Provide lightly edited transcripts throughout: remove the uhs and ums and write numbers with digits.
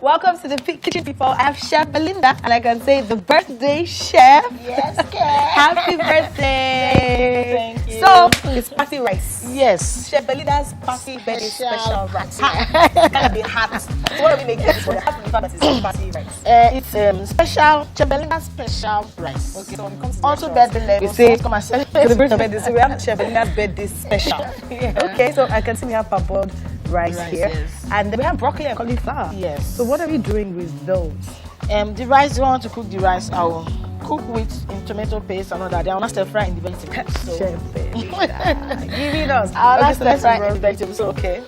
Welcome to the kitchen, people. I have Chef Belinda, and I can say the birthday chef. Yes, okay. Happy birthday! Thank you. So it's party rice. Yes. Chef Belinda's party birthday special rice. Gotta be hot. So what are we making this for? The half of the fact that it's party rice. It's special Chef Belinda's special rice. Okay, so when it comes to Also birthday level. we say come and for the birthday. So we have Chef Belinda's birthday special. Yeah. Okay, so I can see we have parboiled rice here, yes. and then we have broccoli and cauliflower. Yes. So what are we doing with those? The rice, you want to cook the rice, I will cook with in tomato paste and all that. Then I will not stir fry in the vegetables. So. Chef Belinda, give it us. I'll not so stir fry in roll the vegetables. So, Okay.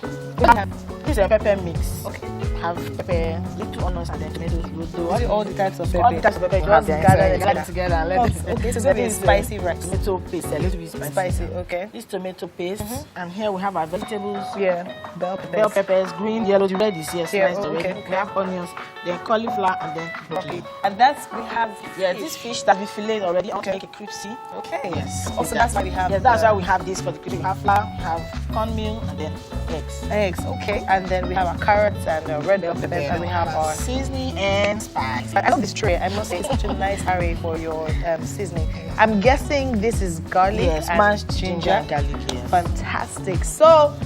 this is a pepper mix. Okay. Have pepper, little onions, and then tomatoes. What are all the types of pepper? All the types of pepper you Just have gather there. them Gather it together and let it. Okay, so this this is spicy rice. Tomato paste, a little bit spicy. Spicy, okay. This tomato paste, and here we have our vegetables. Yeah, bell peppers. Bell peppers, green, yellow, the red is here, Yeah, sliced already. okay. We have onions, then cauliflower, and then broccoli. And that's, we have Yeah, fish. this fish that we filleted already, I want to make it crispy. Okay. Yes. Also, that's why we have. Yes, that's why we have this for the crispy. We have flour, we have cornmeal, and then eggs. Eggs, okay. And then we have our carrots and red bell peppers, and we have our seasoning and spice. I love this tray. I must say, it's such a nice array for your seasoning. I'm guessing this is garlic Yes, and mashed ginger and garlic. Yes. Fantastic. So,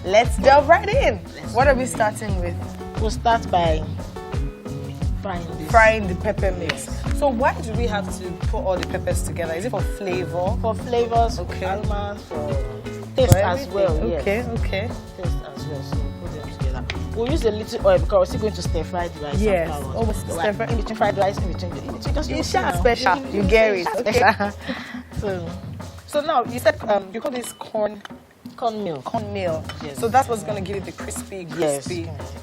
let's delve right in. What are we starting with? We'll start by frying this. Frying the pepper mix. So why do we have to put all the peppers together? Is it for flavor? For flavors, Okay. for aromas, for taste For as well. Okay, Yes. okay. Taste as well. So we'll put them together. We'll use a little oil because we're still going to stir fry the rice. Yes, afterwards. almost So stir fry. in between fried rice, in between just It's you know. special. You get it. It's Okay. special. So So now you said you call this cornmeal. Yes. So that's what's gonna give it the crispy. Yes.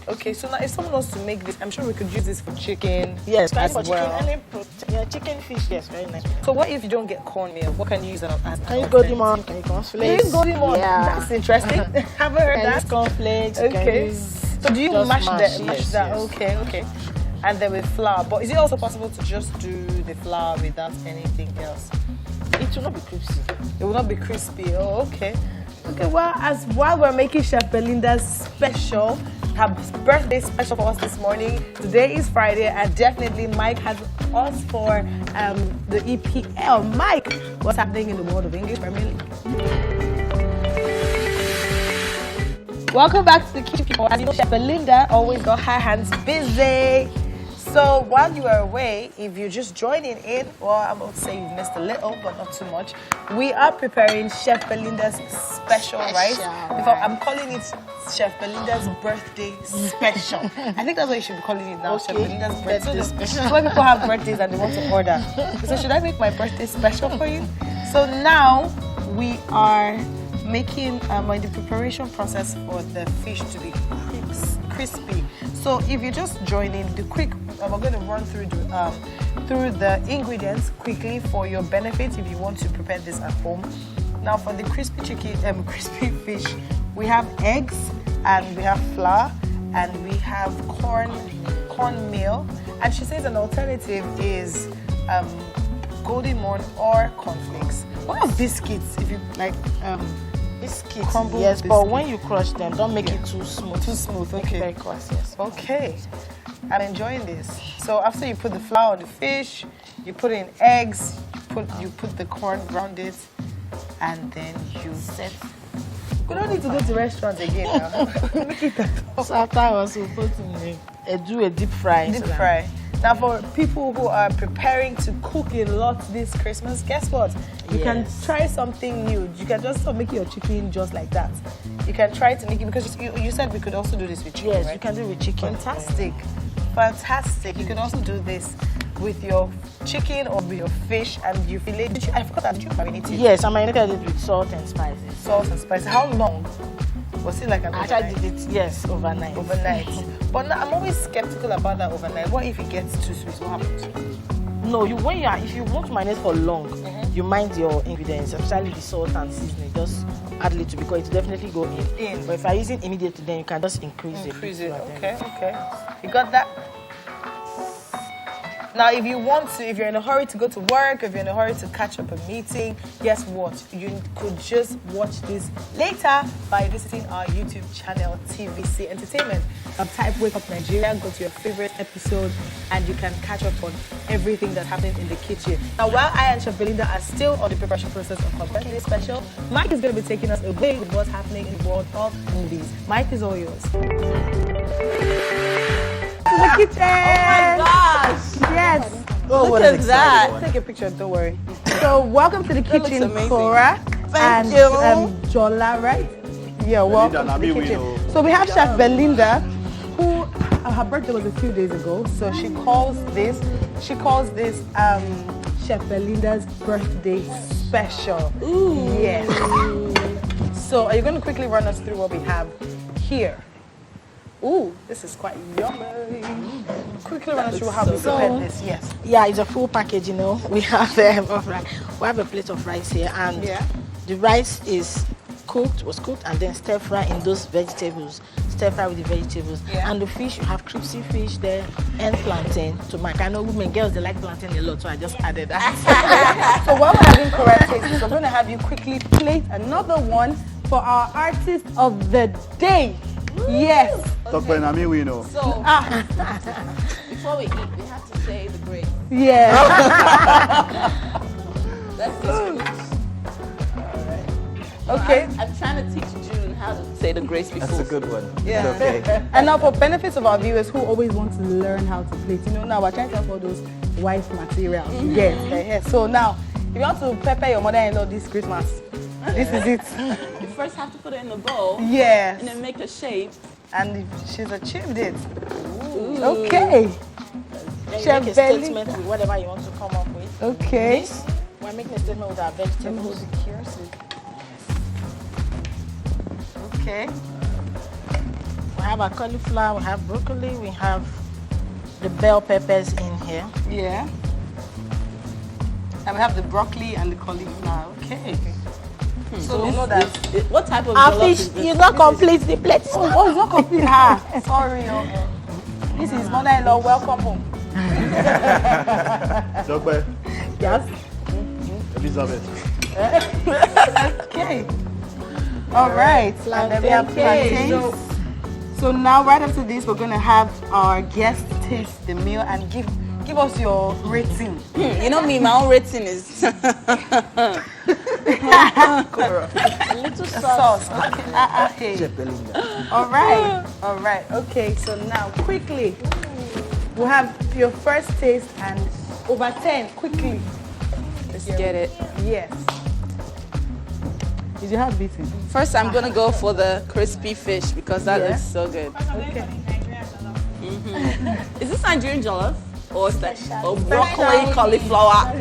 Okay. So now if someone wants to make this, I'm sure we could use this for chicken. Yes, as for well. chicken, any protein, chicken, fish, yes, very nice. So what if you don't get cornmeal? What can you use as? Can you golden one? Can you cornflakes? Can you golden one? Yeah. That's interesting. Haven't heard Can use that. cornflakes. you can Okay. use So do you just mash that? yes, Mash that. yes. Okay. Okay. And then with flour. But is it also possible to just do the flour without anything else? It will not be crispy. It will not be crispy. Oh, okay. Okay, well, while we're making Chef Belinda's special, her birthday special for us this morning, today is Friday, and definitely Mike has us for the EPL. Mike, what's happening in the world of English Premier League? Welcome back to the kitchen, people. As you know, Chef Belinda always got her hands busy. So while you are away, if you're just joining in, well, I would say you've missed a little, but not too much. We are preparing Chef Belinda's special rice. In fact, I'm calling it Chef Belinda's birthday special. I think that's what you should be calling it now, Chef Belinda's birthday special. So when people have birthdays and they want to order, so should I make my birthday special for you? So now we are making in the preparation process for the fish to be crispy. So if you just join in, we're going to run through the ingredients quickly for your benefit if you want to prepare this at home. Now for the crispy fish, we have eggs and we have flour and we have cornmeal. And she says an alternative is golden morn or cornflakes. What are biscuits? If you like. Biscuits, crumbled yes, biscuit. but when you crush them, don't make it too smooth. Too smooth, Make it okay. very coarse, yes. Okay, I'm enjoying this. So after you put the flour on the fish, you put in eggs, you put the corn around it, and then you set. We don't need to go to restaurants again now. Make it at home. So afterwards, we'll put in do a deep fry. Deep fry. Now for people who are preparing to cook a lot this Christmas, guess what? You can try something new. You can just make your chicken just like that. You can try to make it, because you said we could also do this with chicken, Yes, right? you can do it with chicken. Fantastic. Fantastic. You can also do this with your chicken or with your fish, and you fillet. I forgot that you marinate it. Yes, I marinated it with salt and spices. Salt and spice. How long? Was it like an I overnight? did it, yes, overnight. Overnight. But now, I'm always skeptical about that overnight. What if it gets too sweet? What happens? No, if you want to marinate for long, you mind your ingredients, especially the salt and seasoning. Just add a little because it will definitely go in. But if you're using immediately, then you can just increase it. Okay, okay. You got that? Now, if you're in a hurry to go to work, if you're in a hurry to catch up a meeting, guess what? You could just watch this later by visiting our YouTube channel, TVC Entertainment. Type Wake Up Nigeria, go to your favorite episode, and you can catch up on everything that's happening in the kitchen. Now, while I and Chef Belinda are still on the preparation process of our birthday special, Mike is going to be taking us away with what's happening in the world of movies. Mike is all yours. The kitchen. Oh my gosh! Yes. Oh, look at that. Take a picture, don't worry. So, welcome to the kitchen, Cora. Thank you. Jollof Rice. Yeah, welcome to the kitchen. So, we have Chef Belinda, who her birthday was a few days ago. So, she calls this Chef Belinda's birthday special. Ooh. Yes. So, are you going to quickly run us through what we have here? Ooh, this is quite yummy. Quickly run us through how we prepared this. Yes. Yeah, it's a full package, you know. We have a plate of rice here, and the rice was cooked and then stir fry in those vegetables. Stir fry with the vegetables. Yeah. And the fish, you have crispy fish there and plantain. So I know women, girls, they like plantain a lot, so I just added that. So while we're having correct taste, I'm going to have you quickly plate another one for our artist of the day. Yes. Okay. So, before we eat, we have to say the grace. Yeah. That's the Okay. I'm trying to teach June how to say the grace before. That's a good one. Yeah. Okay. And now for benefits of our viewers who always want to learn how to plate, now we're trying to have all those wife materials. Yes. So now, if you want to pepper your mother-in-law this Christmas, this is it. You first have to put it in the bowl. Yes. And then make a shape. And she's achieved it. Ooh. Okay. Then you make a statement with whatever you want to come up with. Okay. This, we're making a statement with our vegetables. Okay. We have our cauliflower, we have broccoli, we have the bell peppers in here. Yeah. And we have the broccoli and the cauliflower. Okay. So you know that. What type of Our jollof fish is this? is not complete, the plate. Oh, it's not complete. Sorry. This is mother-in-law. Welcome home. Dogbe, Yes. Elizabeth. Okay. All right. And then we have plantains. So now, right after this, we're gonna have our guests taste the meal and give us your rating. You know me, my own rating is A little Sauce. Okay. All right. Okay. So now, quickly, we'll have your first taste and over 10. Quickly. Let's get it. Yes. Is your heart beating? First, I'm gonna go for the crispy fish because that looks so good. Okay. Is this Nigerian jollof or is that broccoli, cauliflower?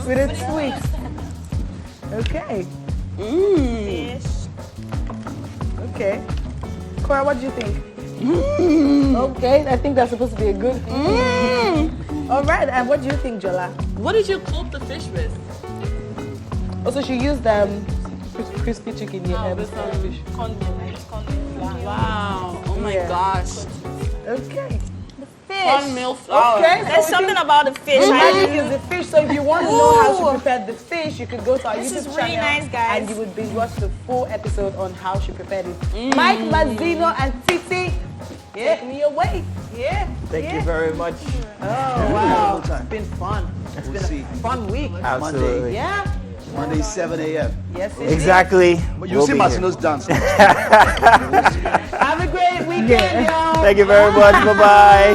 With a twist. Okay. Okay. Cora, what do you think? Okay, I think that's supposed to be a good. All right, and what do you think, Jola? What did you cook the fish with? Also, she used crispy chicken here. Wow. Oh my gosh. Okay. Cornmeal flour. Okay. There's something about the fish. The magic is the fish. So if you want to know how she prepared the fish, you could go to our YouTube channel nice, guys. and you would binge watch the full episode on how she prepared it. Mike Mazzino and Titi, take me away. Thank you very much. Oh wow, it's been fun. It's been a fun week. Absolutely. Yeah. Monday, 7 a.m. Yes, it is. Exactly. You see Martino's dance. Have a great weekend, y'all. Thank you very much. Bye-bye.